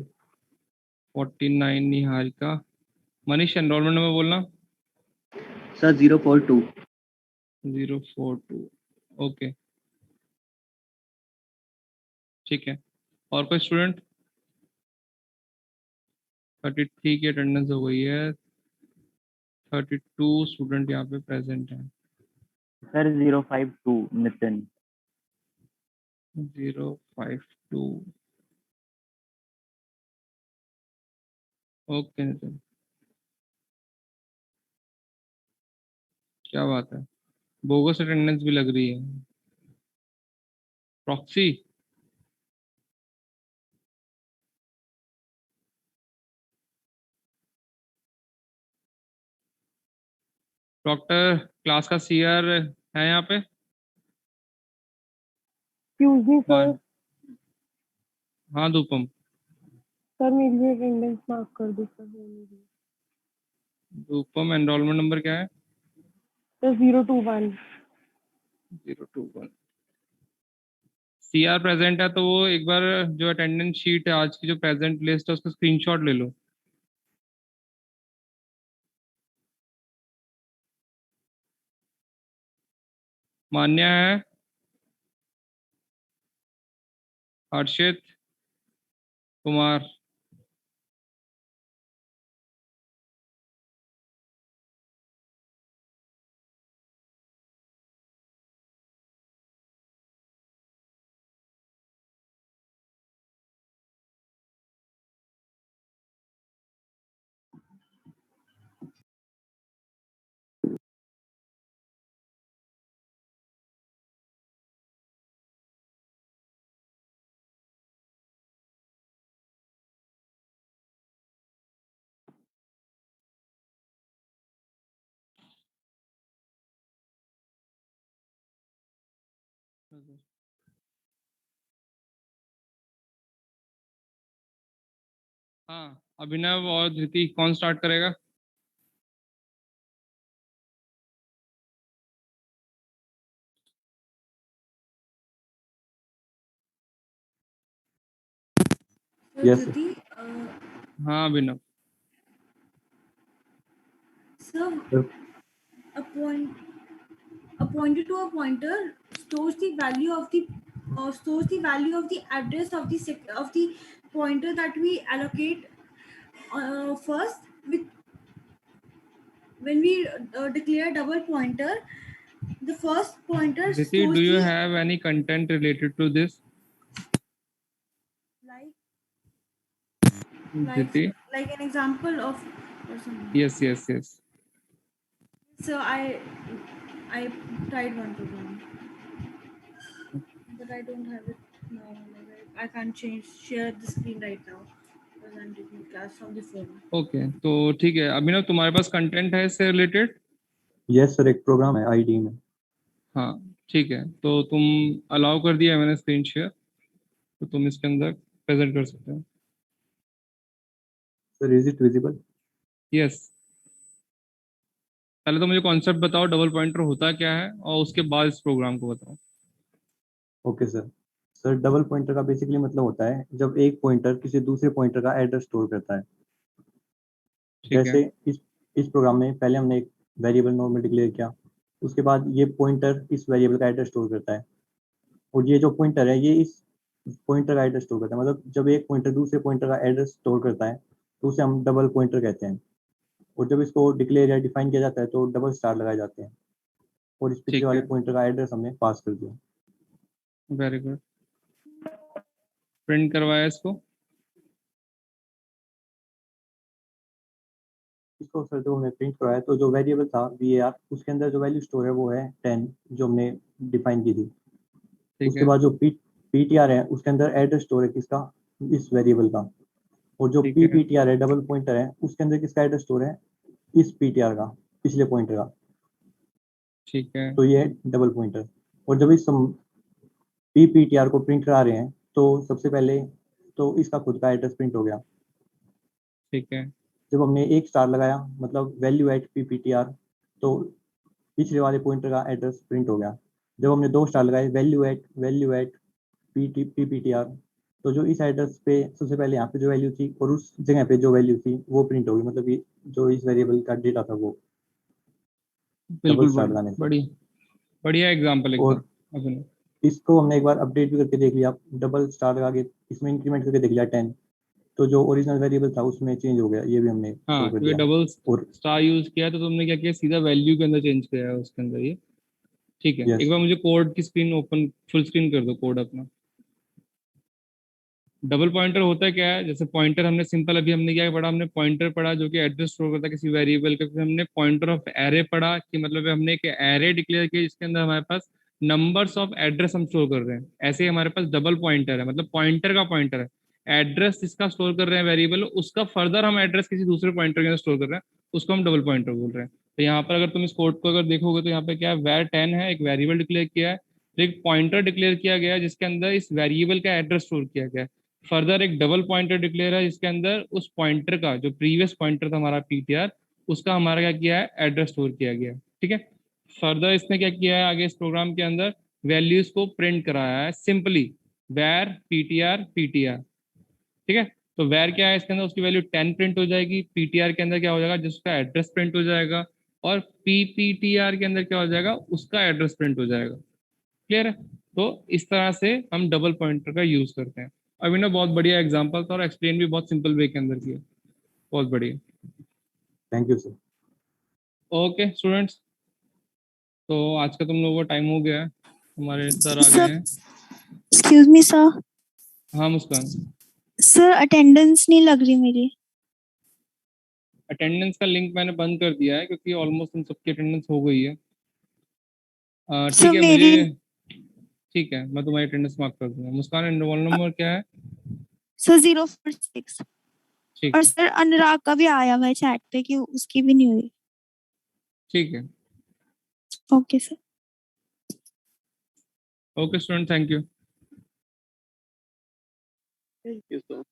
49 निहारिका। मनीष एनरोलमेंट नंबर बोलना। सर 042 042, ओके ठीक है। और कोई स्टूडेंट? 33 की अटेंडेंस हो गई है। 32 स्टूडेंट यहाँ पे प्रेजेंट हैं। सर 052 नितिन। 052, ओके नितिन, क्या बात है, बोगस अटेंडेंस भी लग रही है। प्रॉक्सी? डॉक्टर क्लास का सीआर है यहाँ पे? Tuesday sir. हाँ धूपम। सर मेरी अटेंडेंस मार्क कर दो सर। धूपम एनरोलमेंट नंबर क्या है? सर 021। 021। सीआर प्रेजेंट है तो वो एक बार जो अटेंडेंस शीट है आज की, जो प्रेजेंट लिस्ट है, उसका स्क्रीनशॉट ले लो। मान्या है? हर्षित कुमार? हाँ अभिनव और धृति, कौन स्टार्ट करेगा? Sir Yes, sir. धृति। हाँ Abhinav. Sir Sir. appointed to a pointer stores the value of the address of the pointer that we allocate first with when we declare double pointer. The first pointer Dhriti, stores do you the have any content related to this? like Dhriti? like an example of or something. Yes yes yes. So I tried one program, but I don't have it now. Like, I can't share the screen right now because I'm taking class from the phone. Okay तो ठीक है अभिनव, तुम्हारे पास content है इससे related? Yes sir, एक programme है ID में। हाँ ठीक है, तो तुम अलाउ कर दिया है मैंने स्क्रीन शेयर, तो तुम इसके अंदर प्रेजेंट कर सकते हो। Sir is it visible? Yes, पहले तो मुझे कॉन्सेप्ट बताओ डबल पॉइंटर होता क्या है, और उसके बाद इस प्रोग्राम को बताओ। Okay sir. Sir double pointer का बेसिकली मतलब होता है जब एक पॉइंटर किसी दूसरे पॉइंटर का एड्रेस स्टोर करता है। ठीक है। जैसे इस प्रोग्राम में पहले हमने एक वेरिएबल नॉर्मल डिक्लेयर किया, उसके बाद ये पॉइंटर इस वेरिएबल का एड्रेस स्टोर करता है, और ये जो पॉइंटर है ये इस पॉइंटर का एड्रेस स्टोर करता है। मतलब जब एक पॉइंटर दूसरे पॉइंटर का एड्रेस स्टोर करता है तो उसे हम डबल पॉइंटर कहते हैं। और जब इसको डिक्लेयर या डिफाइन किया जाता है तो डबल स्टार लगाए जाते हैं, और इस पिछले ठीक वाले है, पॉइंटर का एड्रेस हमने पास कर दिया। Very good. प्रिंट करवाया इसको। इसको सर जो हमने प्रिंट कराया तो जो वेरिएबल था var उसके अंदर जो वैल्यू स्टोर है वो है 10 जो हमने डिफाइन की थी। ठीक उसके है। बाद जो ptr है उसके अंदर एड्रेस स्टोर है किसका, इस वेरिएबल का। और जो ठीक है। pptr है डबल पॉइंटर है उसके अंदर किसका एड्रेस स्टोर है, इस ptr का, पिछले पॉइंटर का। ठीक है। तो ये डबल पॉइंटर। और जब इस हम pptr को प्रिंट करा रहे हैं तो सबसे पहले तो इसका खुद का एड्रेस प्रिंट हो गया। ठीक है। जब हमने एक स्टार लगाया मतलब वैल्यू एट pptr, तो पिछले वाले पॉइंटर का एड्रेस प्रिंट हो गया। जब हमने 2 स्टार लगाए वैल्यू एट pptr, तो जो इस एड्रेस पे सबसे पहले यहाँ पे जो वैल्यू थी और उस जगह पे जो वैल्यू थी वो प्रिंट होगी। मतलब ये जो इस वेरिएबल का डेटा था वो डबल बिल्कुल स्टार लगाने से। बढ़िया, बढ़िया एग्जाम्पल एकदम। और अभिनव। इसको हमने एक बार अपडेट भी करके देख लिया, डबल स्टार लगा के इसमें इंक्रीमेंट करके देख लिया 10, तो जो ओरिजिनल वेरिएबल था उसमें चेंज हो गया, ये भी हमने शो हाँ, कर क्योंकि दिया। डबल और स्टार यूज किया तो तुमने क्या किया, सीधा वैल्यू के अंदर चेंज किया है उसके अंदर ये। ठीक है, एक यस बार मुझे कोड की स्क्रीन ओपन फुल स्क्रीन कर दो कोड अपना। डबल पॉइंटर होता क्या है, जैसे पॉइंटर हमने सिंपल अभी हमने क्या पढ़ा, हमने पॉइंटर पढ़ा जो कि एड्रेस स्टोर करता है किसी वेरिएबल का। फिर हमने पॉइंटर ऑफ एरे पढ़ा कि मतलब हमने एक एरे डिक्लेयर किया जिसके अंदर हमारे पास नंबर्स ऑफ एड्रेस हम स्टोर कर रहे हैं। ऐसे ही हमारे पास डबल पॉइंटर है, मतलब पॉइंटर का पॉइंटर है, एड्रेस जिसका स्टोर कर रहे हैं वेरिएबल, उसका फर्दर हम एड्रेस किसी दूसरे पॉइंटर के अंदर स्टोर कर रहे हैं, उसको हम डबल पॉइंटर बोल रहे हैं। तो यहाँ पर अगर तुम इस कोड को अगर देखोगे तो यहाँ पे क्या है, var10 है, एक वेरिएबल डिक्लेयर किया है, तो एक पॉइंटर डिक्लेयर किया गया है जिसके अंदर इस वेरिएबल का एड्रेस स्टोर किया गया है। फर्दर एक डबल पॉइंटर डिक्लेयर है जिसके अंदर उस पॉइंटर का जो प्रीवियस पॉइंटर था हमारा ptr, उसका हमारा क्या किया है, एड्रेस स्टोर किया गया है। ठीक है। फर्दर इसने क्या किया है आगे इस प्रोग्राम के अंदर, वैल्यूज को प्रिंट कराया है सिंपली, वैर ptr। ठीक है। तो वैर क्या है इसके अंदर, उसकी वैल्यू 10 प्रिंट हो जाएगी, ptr के अंदर क्या हो जाएगा जिसका एड्रेस प्रिंट हो जाएगा, और pptr के अंदर क्या हो जाएगा, उसका एड्रेस प्रिंट हो जाएगा। क्लियर है। तो इस तरह से हम डबल पॉइंटर का यूज करते हैं। अभी ना बहुत बढ़िया एग्जांपल था और एक्सप्लेन भी बहुत सिंपल वे के अंदर किया, बहुत बढ़िया। Thank you sir. Okay students, तो आज का तुम लोगों का टाइम हो गया है, हमारे सर आ गए सर हैं। Excuse me sir. हाँ मुस्कान, सर अटेंडेंस नहीं लग रही मेरी। अटेंडेंस का लिंक मैंने बंद कर दिया है क्योंकि ऑलमोस्ट हम सबकी अटेंडेंस हो गई है। सर ठीक है, मेरी मुझे ठीक है, मैं तुम्हारी अटेंडेंस मार्क कर दूंगा। मुस्कान रोल नंबर क्या है? सर 046। ठीक और है। सर अनुराग का भी आया हुआ है चैट पे कि उसकी भी नहीं हुई। ठीक है। Okay sir. Okay student, thank you. Thank you, sir.